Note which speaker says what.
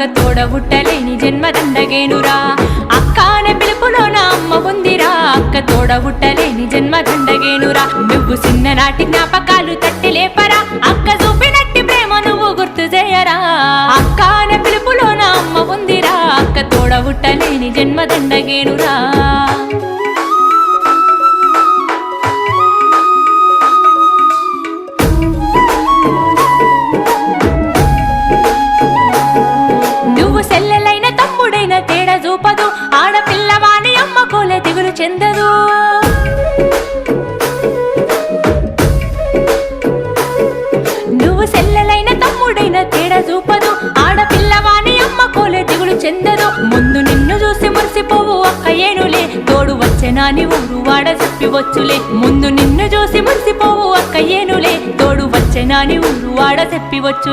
Speaker 1: అక్క తోడ బుట్టలేని జన్మ దండగేనురా అక్కానే పిలుపులో నా అమ్మ ఉందిరా అక్క తోడ బుట్టలేని జన్మ దండగేనురా నువ్వు చిన్ననాటి జ్ఞాపకాలు తట్టి లేపరా అక్క చూపినట్టి ప్రేమ నువ్వు గుర్తు చేయరా అక్కానే పిలుపులో నా అమ్మ ఉందిరా అక్క తోడ బుట్టలేని జన్మ దండగేనురా సెల్లెలైన తమ్ముడైన తేడా చూపదు ఆడపిల్లవాని అమ్మ కోలే దిగులు చెందదు నువ్వు సెల్లెలైన తమ్ముడైన తేడా చూపదు ఆడపిల్లవాని అమ్మ కోలే దిగులు చెందదు ముందు నిన్ను చూసి మురిసిపోవు అక్క ఏనులే తోడు వచ్చెనాని ఊరు వాడ చెప్పివచ్చులే ముందు నిన్ను చూసి మురిసిపోవు అక్క ఏనులే తోడు వచ్చెనాని ఊరు వాడ చెప్పివచ్చులే